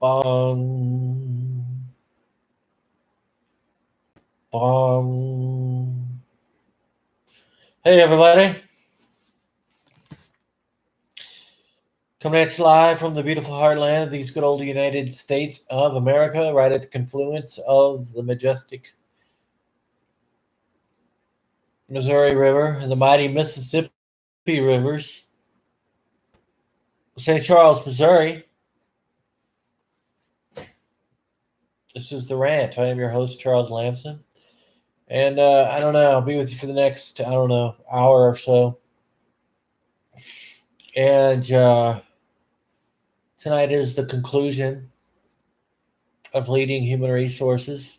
Bong. Bong. Hey, everybody. Coming at you live from the beautiful heartland of these good old United States of America, right at the confluence of the majestic Missouri River and the mighty Mississippi rivers. St. Charles, Missouri. This is the Rant. I am your host, Charles Lamson. And I don't know, I'll be with you for the next, hour or so. And tonight is the conclusion of Leading Human Resources.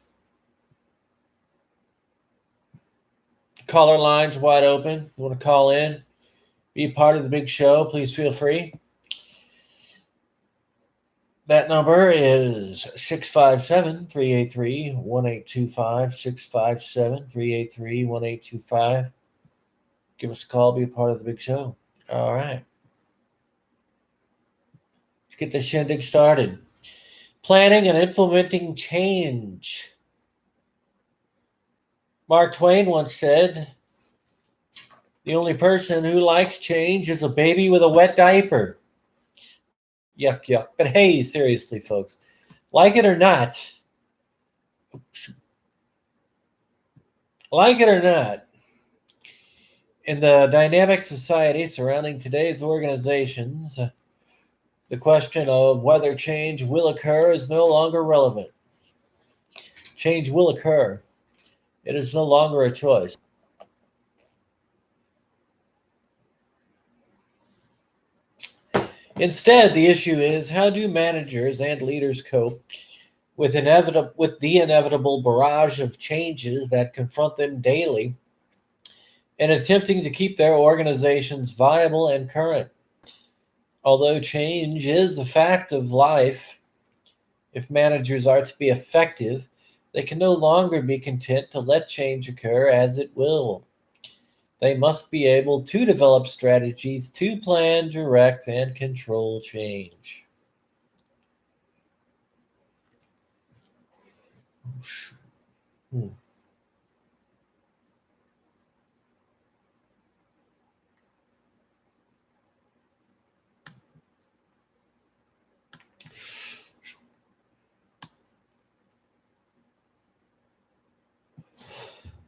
Caller lines wide open. You want to call in, be part of the big show, please feel free. That number is 657-383-1825, 657-383-1825. Give us a call, be a part of the big show. All right. Let's get the shindig started. Planning and implementing change. Mark Twain once said, "The only person who likes change is a baby with a wet diaper." Yuck, yuck. But hey, seriously, folks, like it or not, in the dynamic society surrounding today's organizations, the question of whether change will occur is no longer relevant. Change will occur. It is no longer a choice. Instead, the issue is, how do managers and leaders cope with the inevitable barrage of changes that confront them daily in attempting to keep their organizations viable and current? Although change is a fact of life, if managers are to be effective, they can no longer be content to let change occur as it will. They must be able to develop strategies to plan, direct, and control change.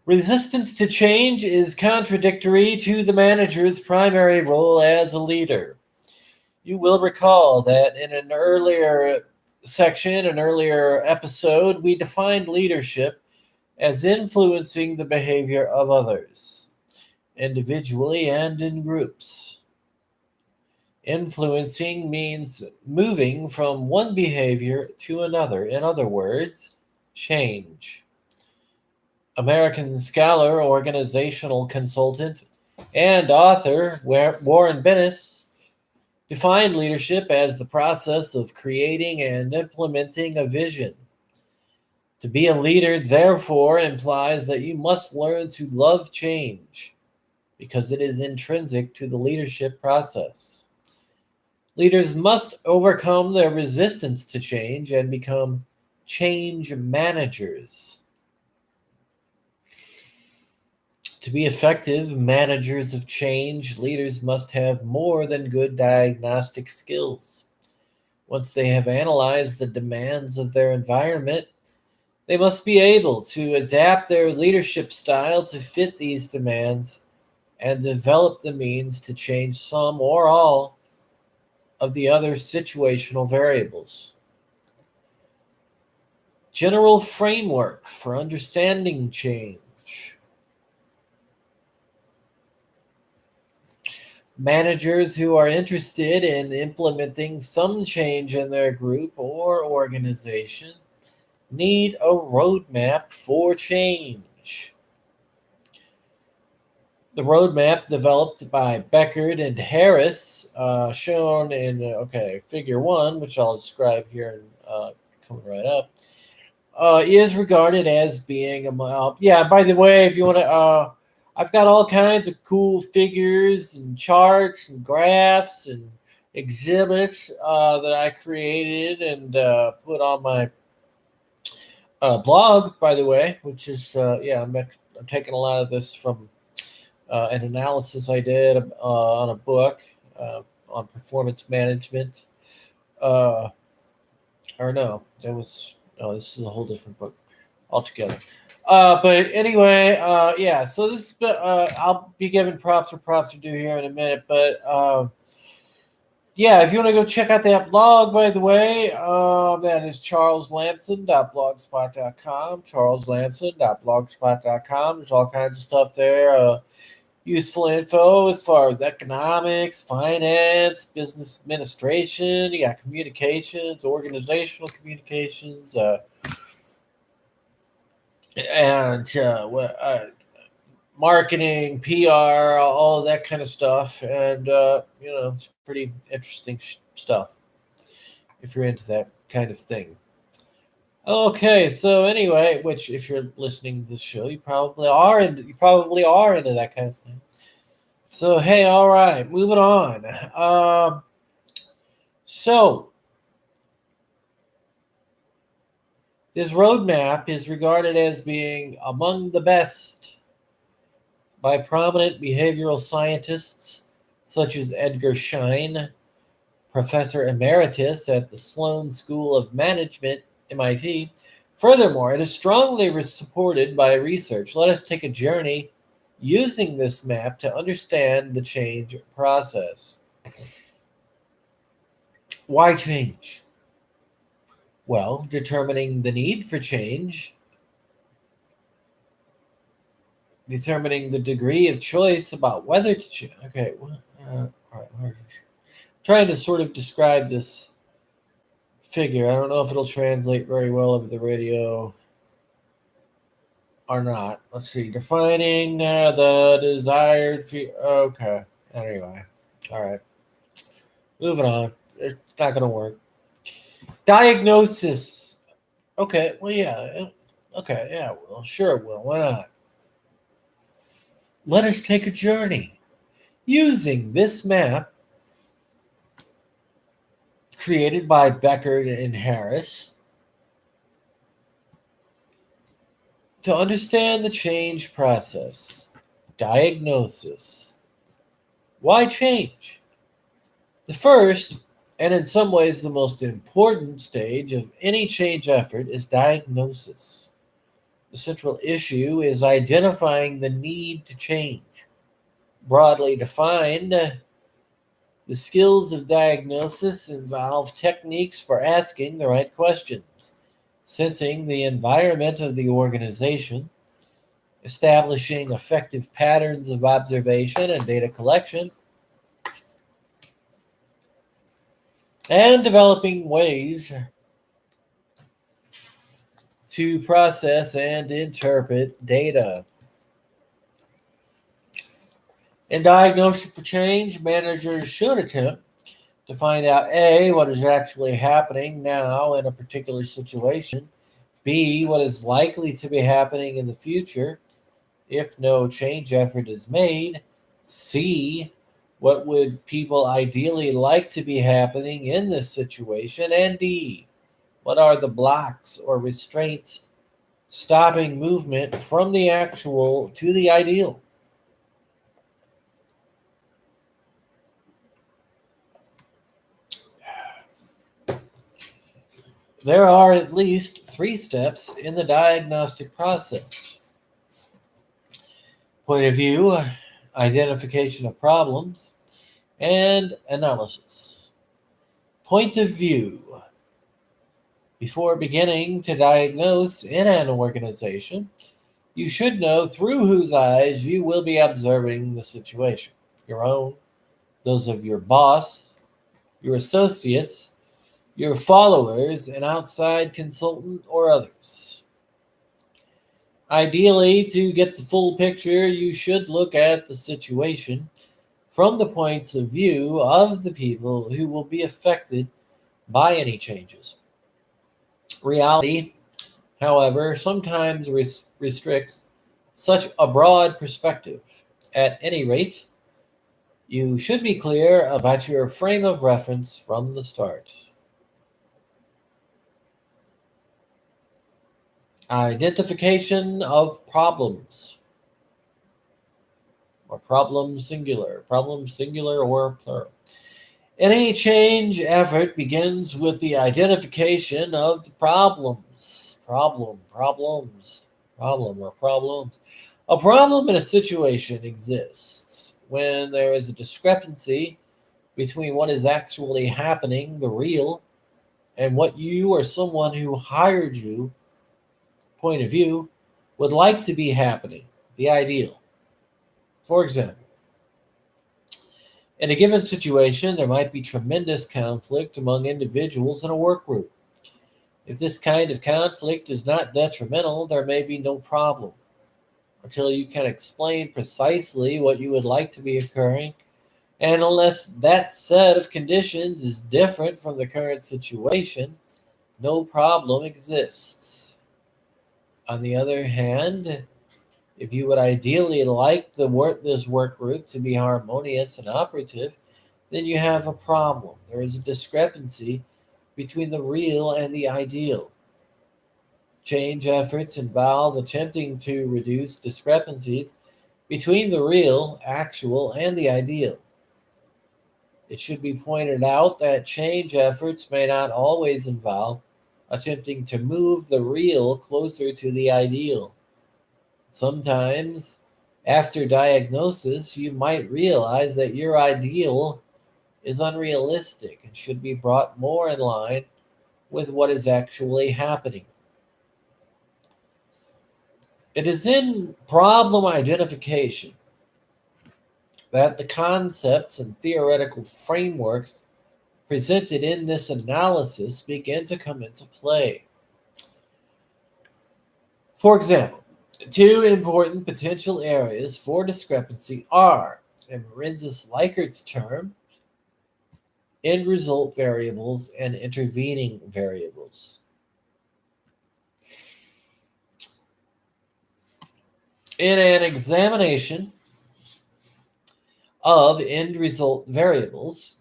Resistance to change is contradictory to the manager's primary role as a leader. You will recall that in an earlier episode, we defined leadership as influencing the behavior of others, individually and in groups. Influencing means moving from one behavior to another. In other words, change. American scholar, organizational consultant, and author Warren Bennis defined leadership as the process of creating and implementing a vision. To be a leader, therefore, implies that you must learn to love change because it is intrinsic to the leadership process. Leaders must overcome their resistance to change and become change managers. To be effective managers of change, leaders must have more than good diagnostic skills. Once they have analyzed the demands of their environment, they must be able to adapt their leadership style to fit these demands and develop the means to change some or all of the other situational variables. General framework for understanding change. Managers who are interested in implementing some change in their group or organization need a roadmap for change. The roadmap developed by Beckard and Harris, shown in figure 1, which I'll describe here coming right up, is regarded as being by the way, if you want to, I've got all kinds of cool figures and charts and graphs and exhibits that I created and put on my blog, by the way, which is, I'm taking a lot of this from an analysis I did on a book on performance management. Uh, or no, this is a whole different book altogether. But anyway, yeah. So this, I'll be giving props where props are due here in a minute. But yeah, if you want to go check out that blog, by the way, that is charleslamson.blogspot.com. Charleslamson.blogspot.com. There's all kinds of stuff there. Useful info as far as economics, finance, business administration. You got communications, organizational communications, and marketing, PR, all of that kind of stuff. And it's pretty interesting stuff if you're into that kind of thing. Okay, so anyway, which if you're listening to the show, you probably are into that kind of thing. So hey, all right, moving on. So this roadmap is regarded as being among the best by prominent behavioral scientists such as Edgar Schein, professor emeritus at the Sloan School of Management, MIT. Furthermore, it is strongly supported by research. Let us take a journey using this map to understand the change process. Why change? Well, determining the need for change, determining the degree of choice about whether to change. Okay, all right. Trying to sort of describe this figure. I don't know if it'll translate very well over the radio or not. Let's see. Defining the desired okay. Anyway. All right. Moving on. It's not going to work. Diagnosis. Okay. Well, yeah. Okay. Yeah. Well, sure it will. Why not? Let us take a journey using this map created by Becker and Harris to understand the change process. Diagnosis. Why change? The first, and in some ways the most important stage of any change effort, is diagnosis. The central issue is identifying the need to change. Broadly defined, the skills of diagnosis involve techniques for asking the right questions, sensing the environment of the organization, establishing effective patterns of observation and data collection, and developing ways to process and interpret data. In diagnosing for change, managers should attempt to find out A, what is actually happening now in a particular situation, B, what is likely to be happening in the future if no change effort is made, C, what would people ideally like to be happening in this situation, and D, what are the blocks or restraints stopping movement from the actual to the ideal? There are at least 3 steps in the diagnostic process. Point of view, identification of problems, and analysis. Point of view. Before beginning to diagnose in an organization, you should know through whose eyes you will be observing the situation. Your own, those of your boss, your associates, your followers, an outside consultant, or others. Ideally, to get the full picture, you should look at the situation from the points of view of the people who will be affected by any changes. Reality, however, sometimes restricts such a broad perspective. At any rate, You should be clear about your frame of reference from the start. Identification of problems, or problem singular or plural. Any change effort begins with the identification of the problems. Problem or problems. A problem in a situation exists when there is a discrepancy between what is actually happening, the real, and what you or someone who hired you, point of view, would like to be happening, the ideal. For example, in a given situation, there might be tremendous conflict among individuals in a work group. If this kind of conflict is not detrimental, there may be no problem until you can explain precisely what you would like to be occurring, and unless that set of conditions is different from the current situation, no problem exists. On the other hand, if you would ideally like this work group to be harmonious and operative, then you have a problem. There is a discrepancy between the real and the ideal. Change efforts involve attempting to reduce discrepancies between the real, actual, and the ideal. It should be pointed out that change efforts may not always involve attempting to move the real closer to the ideal. Sometimes, after diagnosis, you might realize that your ideal is unrealistic and should be brought more in line with what is actually happening. It is in problem identification that the concepts and theoretical frameworks presented in this analysis begin to come into play. For example, two important potential areas for discrepancy are, in Rensis-Likert term, end result variables and intervening variables. In an examination of end result variables,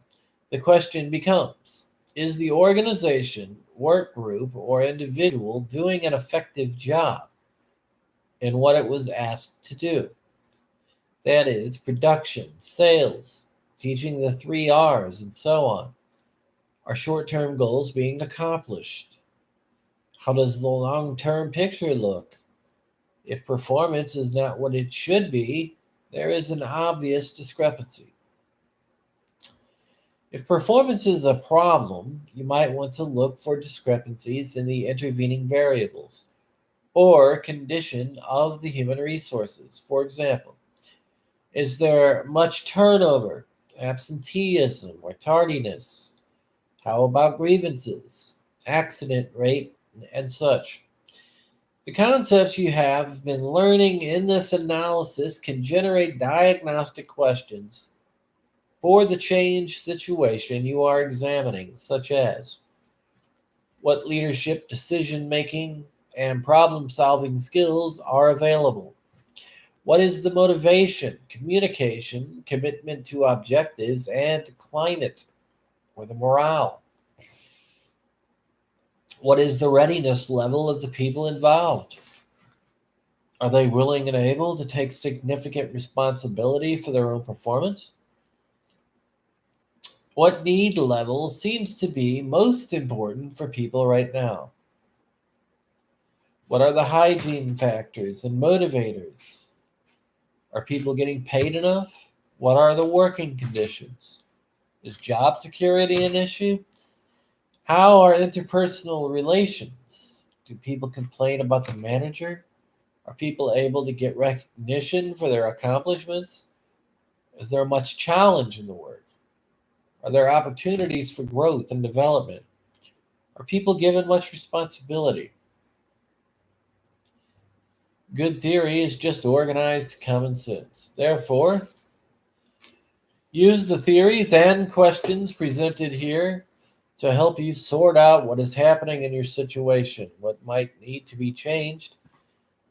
the question becomes, is the organization, work group, or individual doing an effective job in what it was asked to do? That is, production, sales, teaching the 3 R's, and so on. Are short term goals being accomplished? How does the long term picture look? If performance is not what it should be, there is an obvious discrepancy. If performance is a problem, you might want to look for discrepancies in the intervening variables or condition of the human resources. For example, is there much turnover, absenteeism, or tardiness? How about grievances, accident rate, and such? The concepts you have been learning in this analysis can generate diagnostic questions for the change situation you are examining, such as what leadership, decision making, and problem solving skills are available? What is the motivation, communication, commitment to objectives, and climate or the morale? What is the readiness level of the people involved? Are they willing and able to take significant responsibility for their own performance? What need level seems to be most important for people right now? What are the hygiene factors and motivators? Are people getting paid enough? What are the working conditions? Is job security an issue? How are interpersonal relations? Do people complain about the manager? Are people able to get recognition for their accomplishments? Is there much challenge in the work? Are there opportunities for growth and development? Are people given much responsibility? Good theory is just organized common sense. Therefore, use the theories and questions presented here to help you sort out what is happening in your situation, what might need to be changed,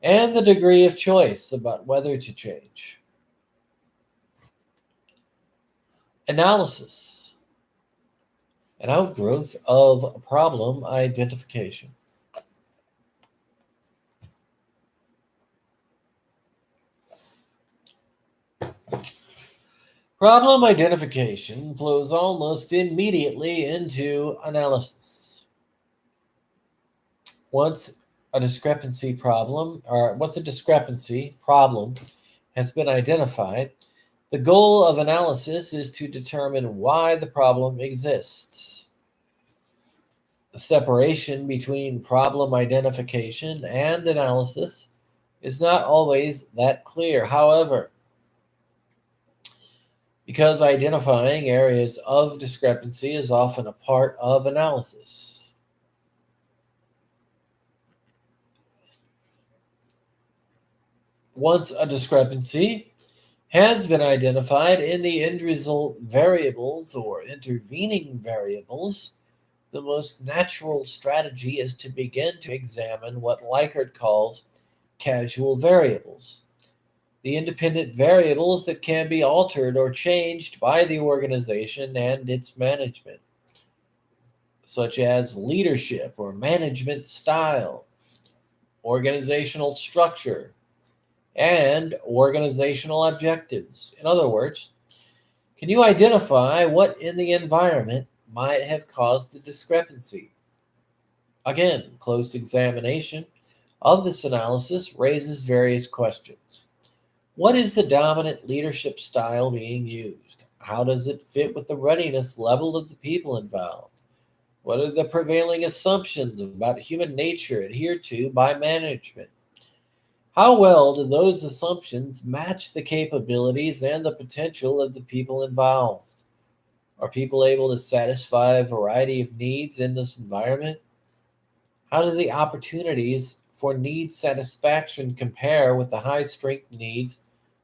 and the degree of choice about whether to change. Analysis, an outgrowth of problem identification. Problem identification flows almost immediately into analysis. Once a discrepancy problem has been identified, the goal of analysis is to determine why the problem exists. The separation between problem identification and analysis is not always that clear. However, because identifying areas of discrepancy is often a part of analysis. Once a discrepancy has been identified in the end result variables or intervening variables, the most natural strategy is to begin to examine what Likert calls causal variables, the independent variables that can be altered or changed by the organization and its management, such as leadership or management style, organizational structure, and organizational objectives. In other words, can you identify what in the environment might have caused the discrepancy? Again, close examination of this analysis raises various questions. What is the dominant leadership style being used? How does it fit with the readiness level of the people involved? What are the prevailing assumptions about human nature adhered to by management? How well do those assumptions match the capabilities and the potential of the people involved? Are people able to satisfy a variety of needs in this environment? How do the opportunities for need satisfaction compare with the high strength needs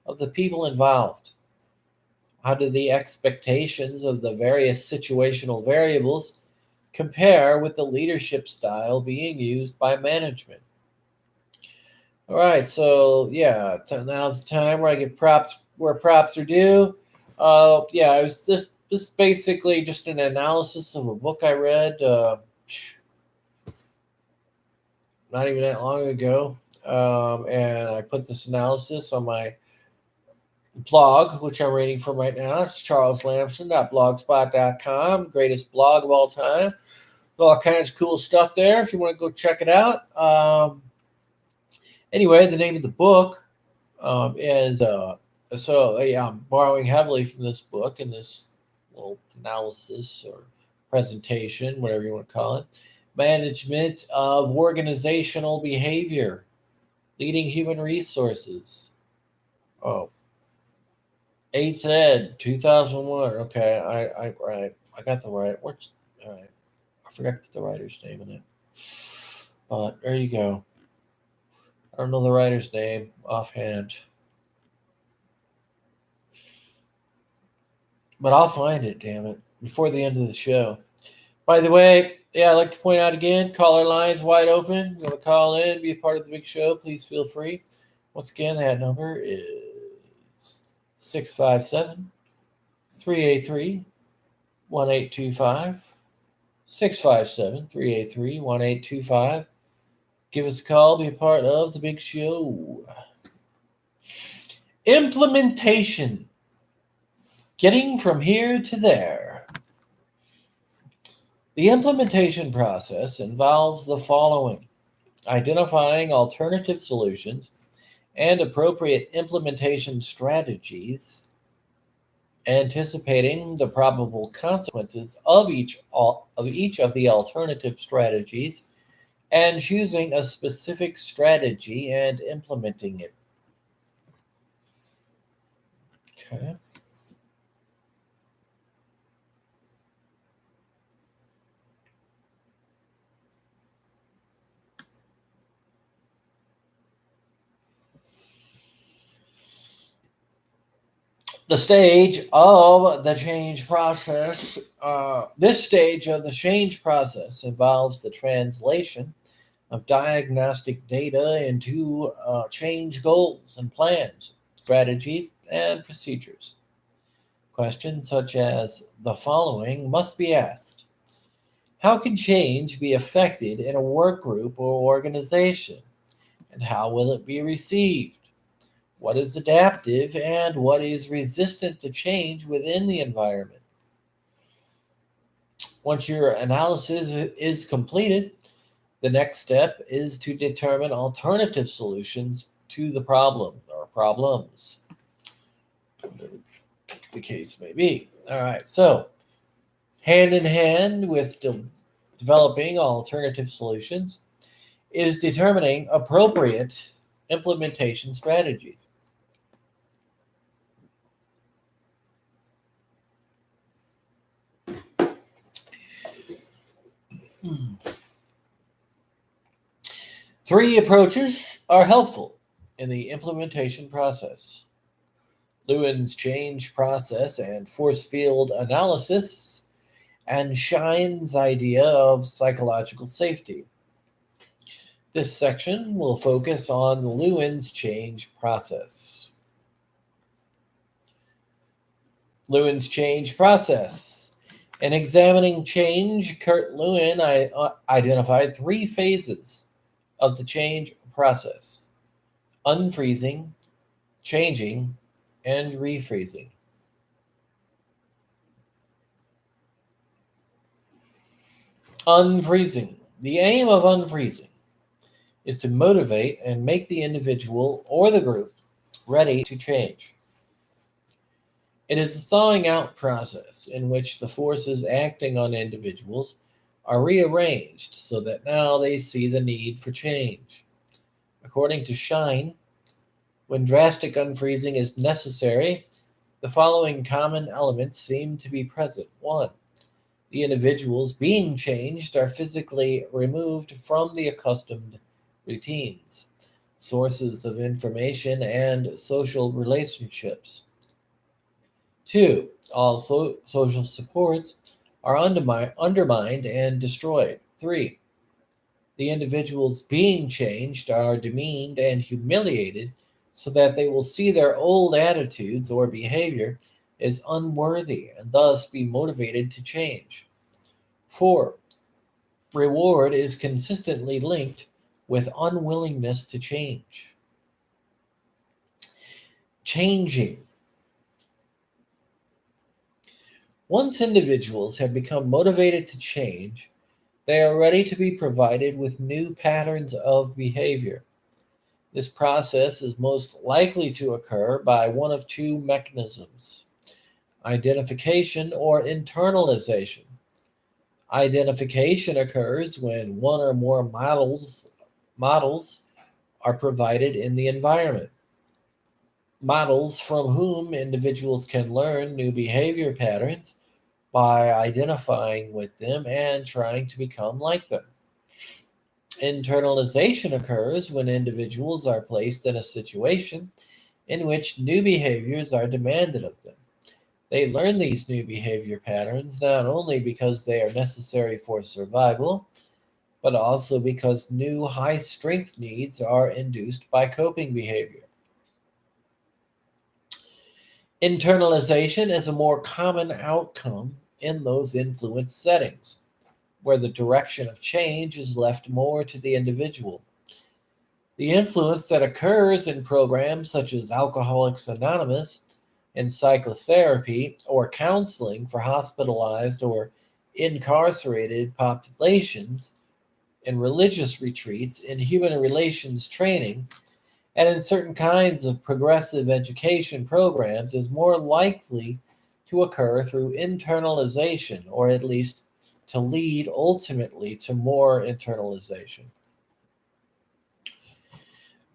of the people involved? How do the expectations of the various situational variables compare with the leadership style being used by management? All right, so yeah, now's the time where I give props where props are due. Yeah, it was this basically just an analysis of a book I read not even that long ago, and I put this analysis on my blog, which I'm reading from right now. It's charleslamson.blogspot.com, greatest blog of all time. All kinds of cool stuff there if you want to go check it out. Anyway, the name of the book is I'm borrowing heavily from this book in this little analysis or presentation, whatever you want to call it. Management of Organizational Behavior, Leading Human Resources. Oh, 8th ed, 2001. Okay, I got the right. All right. I forgot to put the writer's name in it. But there you go. I don't know the writer's name offhand. But I'll find it, damn it, before the end of the show. By the way, yeah, I'd like to point out again, caller lines wide open. You want to call in, be a part of the big show, please feel free. Once again, that number is 657 383 1825. 657 383 1825. Give us a call, be a part of the big show. Implementation. Getting from here to there. The implementation process involves the following: identifying alternative solutions and appropriate implementation strategies, anticipating the probable consequences of each of the alternative strategies, and choosing a specific strategy and implementing it. Okay. This stage of the change process involves the translation of diagnostic data into change goals and plans, strategies, and procedures. Questions such as the following must be asked. How can change be affected in a work group or organization? And how will it be received? What is adaptive and what is resistant to change within the environment? Once your analysis is completed, the next step is to determine alternative solutions to the problem or problems, whatever the case may be. All right, so hand in hand with developing alternative solutions is determining appropriate implementation strategies. Three approaches are helpful in the implementation process: Lewin's change process and force field analysis, and Schein's idea of psychological safety. This section will focus on Lewin's change process. Lewin's change process. In examining change, Kurt Lewin identified three phases of the change process: unfreezing, changing, and refreezing. Unfreezing. The aim of unfreezing is to motivate and make the individual or the group ready to change. It is a thawing out process in which the forces acting on individuals are rearranged so that now they see the need for change. According to Schein, when drastic unfreezing is necessary, the following common elements seem to be present. 1. The individuals being changed are physically removed from the accustomed routines, sources of information, and social relationships. 2. All social supports are undermined and destroyed. 3. The individuals being changed are demeaned and humiliated so that they will see their old attitudes or behavior as unworthy and thus be motivated to change. 4. Reward is consistently linked with unwillingness to change. Changing. Once individuals have become motivated to change, they are ready to be provided with new patterns of behavior. This process is most likely to occur by one of two mechanisms: identification or internalization. Identification occurs when one or more models are provided in the environment. Models from whom individuals can learn new behavior patterns by identifying with them and trying to become like them. Internalization occurs when individuals are placed in a situation in which new behaviors are demanded of them. They learn these new behavior patterns not only because they are necessary for survival, but also because new high strength needs are induced by coping behavior. Internalization is a more common outcome in those influence settings, where the direction of change is left more to the individual. The influence that occurs in programs such as Alcoholics Anonymous and psychotherapy or counseling for hospitalized or incarcerated populations, in religious retreats, in human relations training, and in certain kinds of progressive education programs is more likely to occur through internalization, or at least to lead ultimately to more internalization.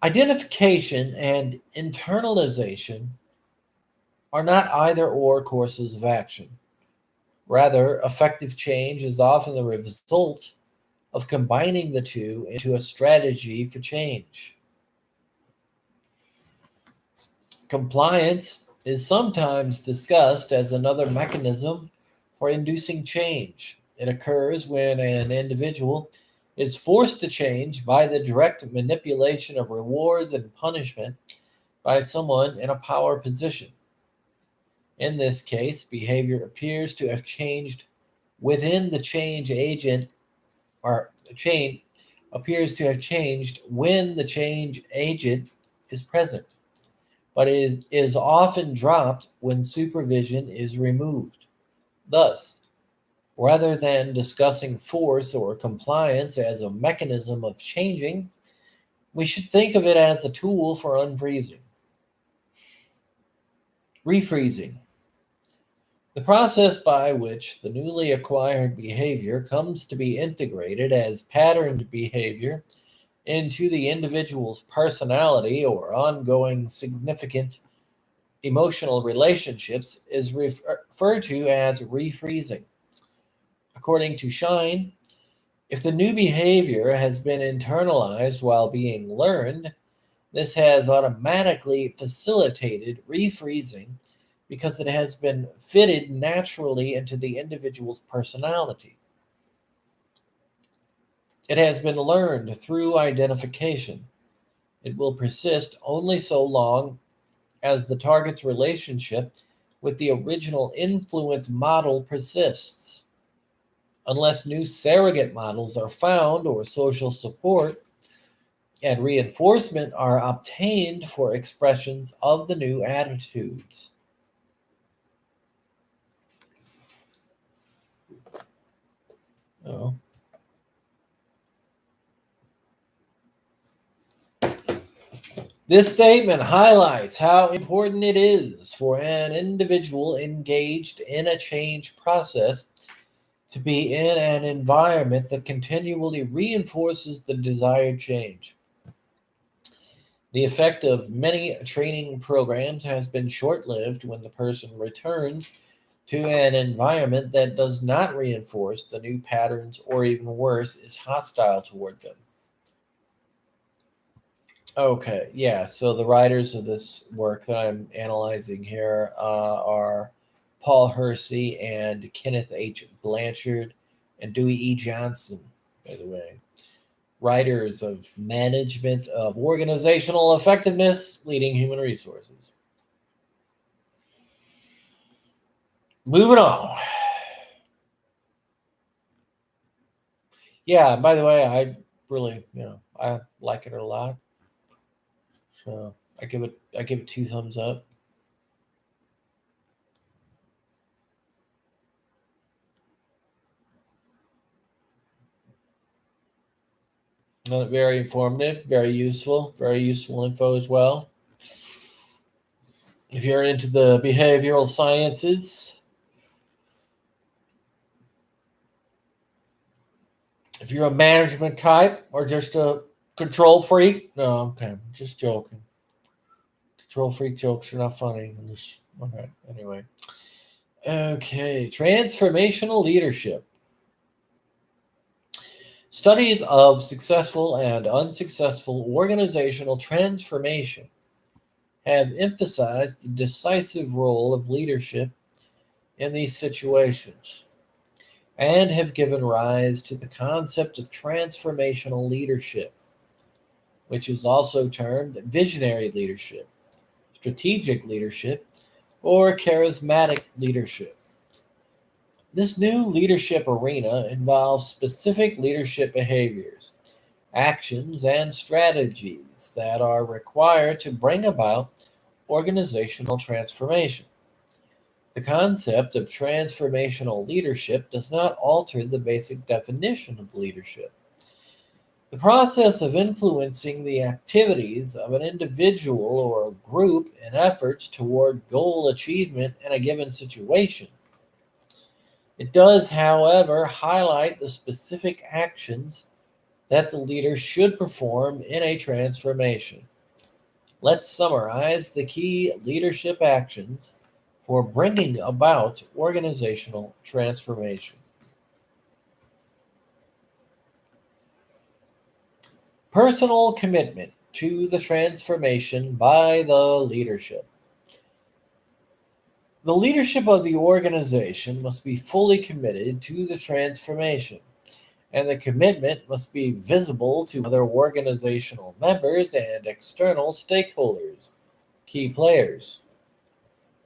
Identification and internalization are not either or courses of action. Rather, effective change is often the result of combining the two into a strategy for change. Compliance is sometimes discussed as another mechanism for inducing change. It occurs when an individual is forced to change by the direct manipulation of rewards and punishment by someone in a power position. In this case, behavior appears to have changed within the change agent, or change appears to have changed when the change agent is present, but it is often dropped when supervision is removed. Thus, rather than discussing force or compliance as a mechanism of changing, we should think of it as a tool for unfreezing. Refreezing. The process by which the newly acquired behavior comes to be integrated as patterned behavior into the individual's personality or ongoing significant emotional relationships is referred to as refreezing. According to Shine, if the new behavior has been internalized while being learned, this has automatically facilitated refreezing because it has been fitted naturally into the individual's personality. It has been learned through identification. It will persist only so long as the target's relationship with the original influence model persists. Unless new surrogate models are found or social support and reinforcement are obtained for expressions of the new attitudes. Oh. This statement highlights how important it is for an individual engaged in a change process to be in an environment that continually reinforces the desired change. The effect of many training programs has been short lived when the person returns to an environment that does not reinforce the new patterns or, even worse, is hostile toward them. Okay, yeah. So the writers of this work that I'm analyzing here are Paul Hersey and Kenneth H. Blanchard and Dewey E. Johnson, by the way. Writers of Management of Organizational Effectiveness, Leading Human Resources. Moving on. Yeah, by the way, I really, I like it a lot. So I give it 2 thumbs up. Very informative, very useful info as well. If you're into the behavioral sciences, if you're a management type or just a control freak, no, okay, just joking. Control freak jokes are not funny. Okay, anyway. Okay, transformational leadership. Studies of successful and unsuccessful organizational transformation have emphasized the decisive role of leadership in these situations and have given rise to the concept of transformational leadership, which is also termed visionary leadership, strategic leadership, or charismatic leadership. This new leadership arena involves specific leadership behaviors, actions, and strategies that are required to bring about organizational transformation. The concept of transformational leadership does not alter the basic definition of leadership. The process of influencing the activities of an individual or a group in efforts toward goal achievement in a given situation. It does, however, highlight the specific actions that the leader should perform in a transformation. Let's summarize the key leadership actions for bringing about organizational transformation. Personal commitment to the transformation by the leadership. The leadership of the organization must be fully committed to the transformation, and the commitment must be visible to other organizational members and external stakeholders, key players.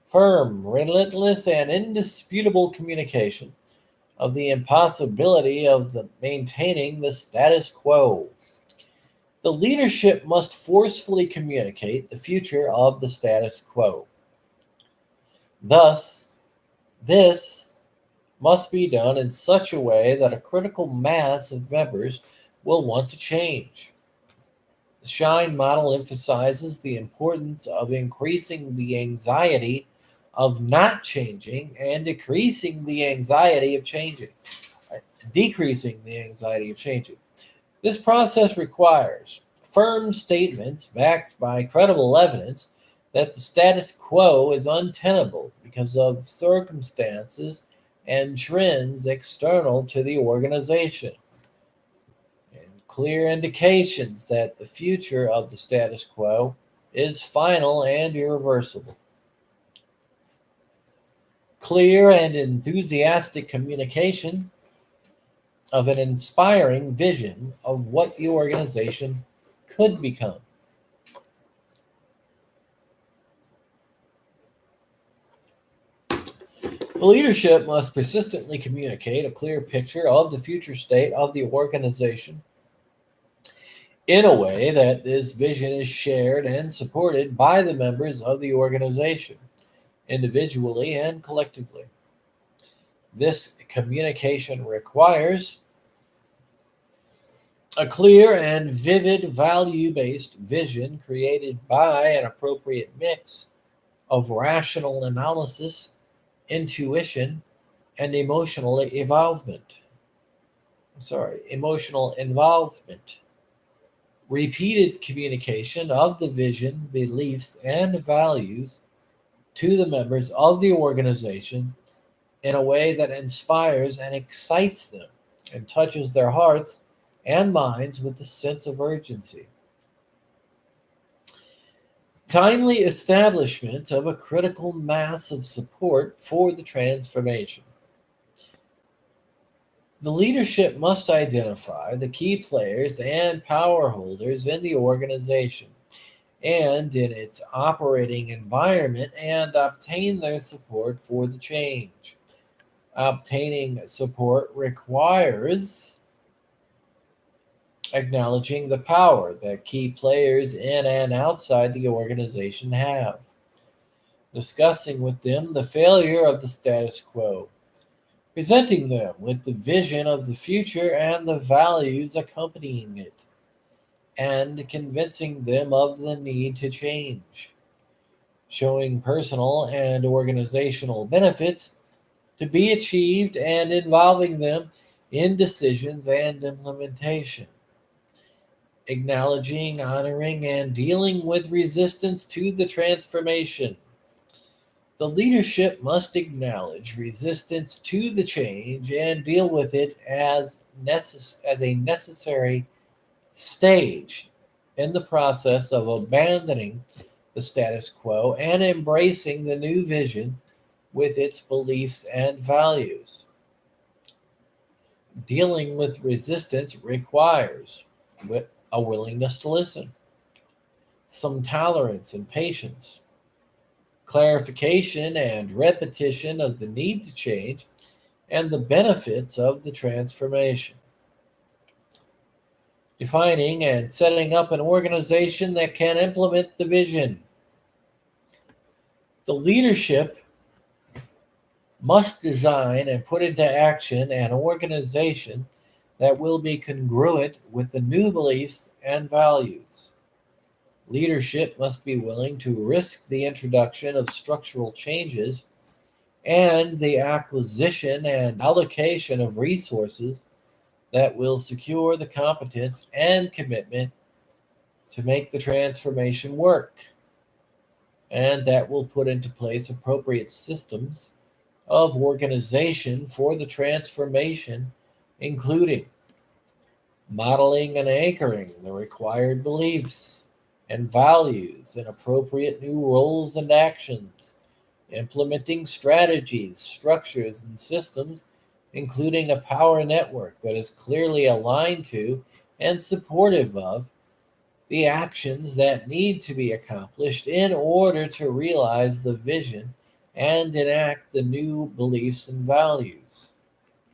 Firm, relentless, and indisputable communication of the impossibility of maintaining the status quo. The leadership must forcefully communicate the future of the status quo. Thus, this must be done in such a way that a critical mass of members will want to change. The Shine model emphasizes the importance of increasing the anxiety of not changing and decreasing the anxiety of changing. Decreasing the anxiety of changing. This process requires firm statements backed by credible evidence that the status quo is untenable because of circumstances and trends external to the organization, and clear indications that the future of the status quo is final and irreversible. Clear and enthusiastic communication of an inspiring vision of what the organization could become. The leadership must persistently communicate a clear picture of the future state of the organization in a way that this vision is shared and supported by the members of the organization, individually and collectively. This communication requires a clear and vivid value based vision created by an appropriate mix of rational analysis, intuition, and emotional involvement. Repeated communication of the vision, beliefs, and values to the members of the organization in a way that inspires and excites them and touches their hearts and minds with a sense of urgency. Timely establishment of a critical mass of support for the transformation. The leadership must identify the key players and power holders in the organization and in its operating environment and obtain their support for the change. Obtaining support requires acknowledging the power that key players in and outside the organization have, discussing with them the failure of the status quo, presenting them with the vision of the future and the values accompanying it, and convincing them of the need to change, showing personal and organizational benefits to be achieved and involving them in decisions and implementation, acknowledging, honoring, and dealing with resistance to the transformation. The leadership must acknowledge resistance to the change and deal with it as a necessary stage in the process of abandoning the status quo and embracing the new vision with its beliefs and values. Dealing with resistance requires a willingness to listen, some tolerance and patience, clarification and repetition of the need to change, and the benefits of the transformation. Defining and setting up an organization that can implement the vision. The leadership must design and put into action an organization that will be congruent with the new beliefs and values. Leadership must be willing to risk the introduction of structural changes and the acquisition and allocation of resources that will secure the competence and commitment to make the transformation work, and that will put into place appropriate systems of organization for the transformation, including modeling and anchoring the required beliefs and values in appropriate new roles and actions, implementing strategies, structures, and systems, including a power network that is clearly aligned to and supportive of the actions that need to be accomplished in order to realize the vision and enact the new beliefs and values,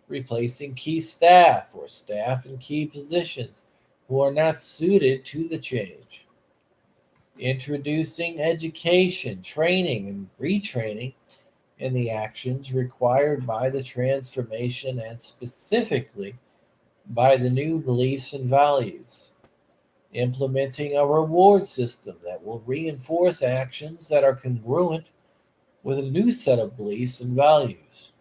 replacing key staff or staff in key positions who are not suited to the change, introducing education, training, and retraining in the actions required by the transformation and specifically by the new beliefs and values, implementing a reward system that will reinforce actions that are congruent with a new set of beliefs and values.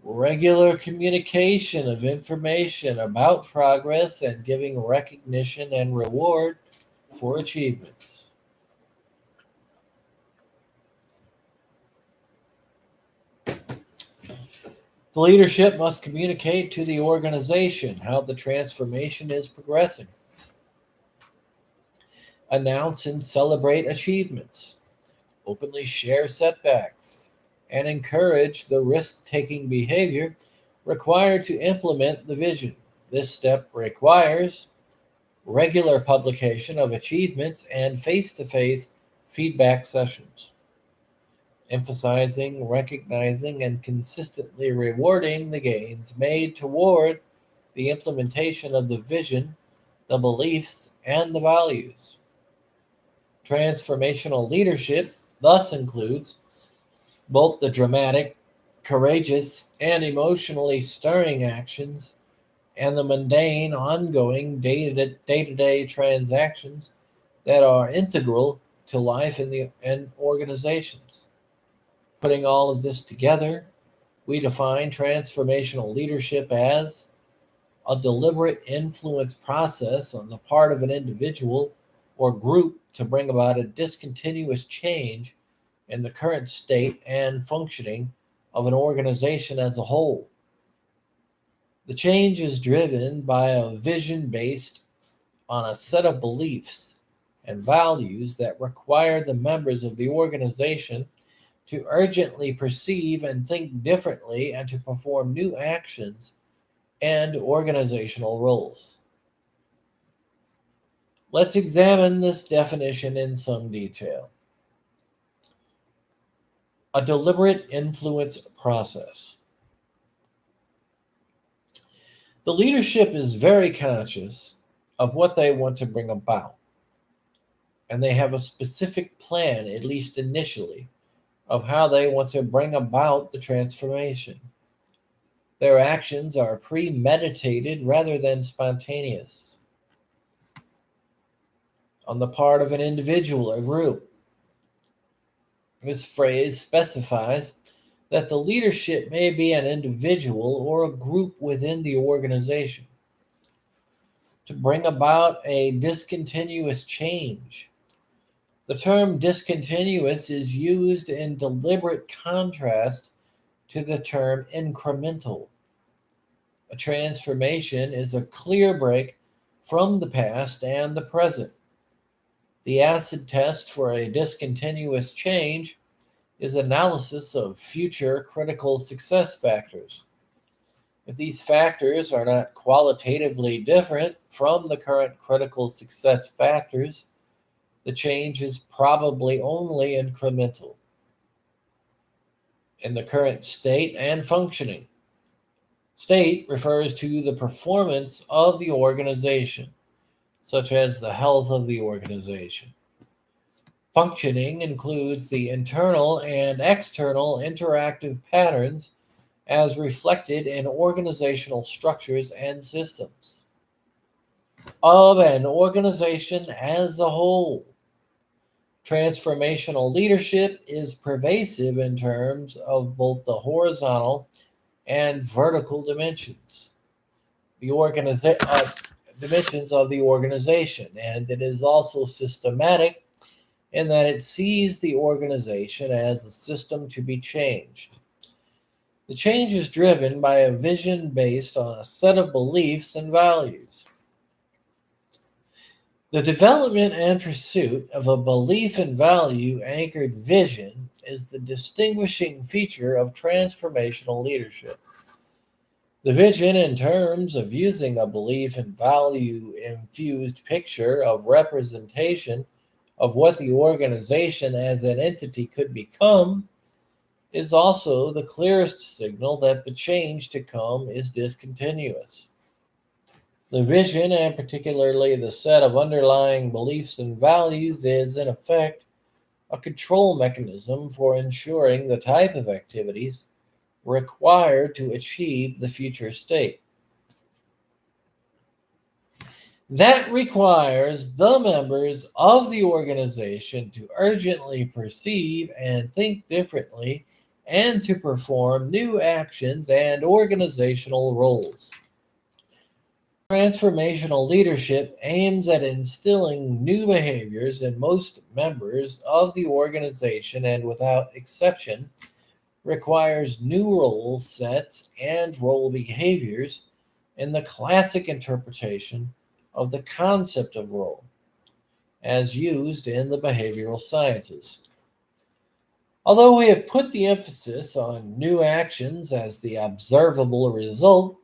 Regular communication of information about progress and giving recognition and reward for achievements. The leadership must communicate to the organization how the transformation is progressing, announce and celebrate achievements, openly share setbacks, and encourage the risk taking behavior required to implement the vision. This step requires regular publication of achievements and face to face feedback sessions, emphasizing, recognizing, and consistently rewarding the gains made toward the implementation of the vision, the beliefs, and the values. Transformational leadership thus includes both the dramatic, courageous, and emotionally stirring actions and the mundane, ongoing day-to-day transactions that are integral to life in organizations. Putting all of this together, we define transformational leadership as a deliberate influence process on the part of an individual or group to bring about a discontinuous change in the current state and functioning of an organization as a whole. The change is driven by a vision based on a set of beliefs and values that require the members of the organization to urgently perceive and think differently and to perform new actions and organizational roles. Let's examine this definition in some detail. A deliberate influence process. The leadership is very conscious of what they want to bring about, and they have a specific plan, at least initially, of how they want to bring about the transformation. Their actions are premeditated rather than spontaneous on the part of an individual or group. This phrase specifies that the leadership may be an individual or a group within the organization to bring about a discontinuous change. The term discontinuous is used in deliberate contrast to the term incremental. A transformation is a clear break from the past and the present. The acid test for a discontinuous change is analysis of future critical success factors. If these factors are not qualitatively different from the current critical success factors, the change is probably only incremental. In the current state and functioning, state refers to the performance of the organization, such as the health of the organization. Functioning includes the internal and external interactive patterns as reflected in organizational structures and systems of an organization as a whole. Transformational leadership is pervasive in terms of both the horizontal and vertical dimensions, dimensions of the organization, and it is also systematic in that it sees the organization as a system to be changed. The change is driven by a vision based on a set of beliefs and values. The development and pursuit of a belief and value anchored vision is the distinguishing feature of transformational leadership. The vision, in terms of using a belief and value infused picture of representation of what the organization as an entity could become is also the clearest signal that the change to come is discontinuous. The vision, and particularly the set of underlying beliefs and values, is in effect a control mechanism for ensuring the type of activities required to achieve the future state. That requires the members of the organization to urgently perceive and think differently and to perform new actions and organizational roles. Transformational leadership aims at instilling new behaviors in most members of the organization and, without exception, requires new role sets and role behaviors in the classic interpretation of the concept of role as used in the behavioral sciences. Although we have put the emphasis on new actions as the observable result,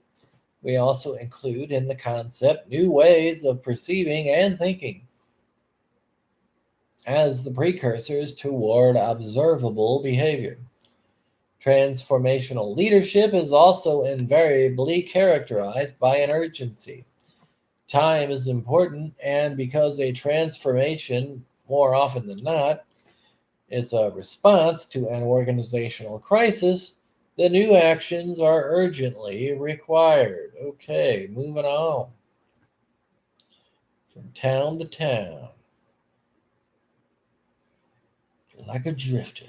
we also include in the concept new ways of perceiving and thinking as the precursors toward observable behavior. Transformational leadership is also invariably characterized by an urgency. Time is important, and because a transformation, more often than not, is a response to an organizational crisis, the new actions are urgently required. Okay, moving on from town to town, like a drifter.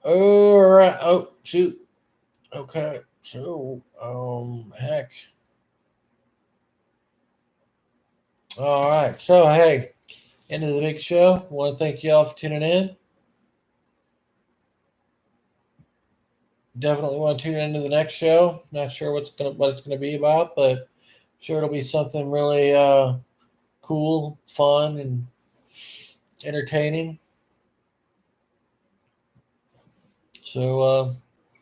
All right. Oh, shoot. Okay. So, heck. All right. So, hey, end of the big show. Want to thank y'all for tuning in. Definitely want to tune into the next show. Not sure what it's gonna be about, but I'm sure it'll be something really cool, fun, and entertaining. So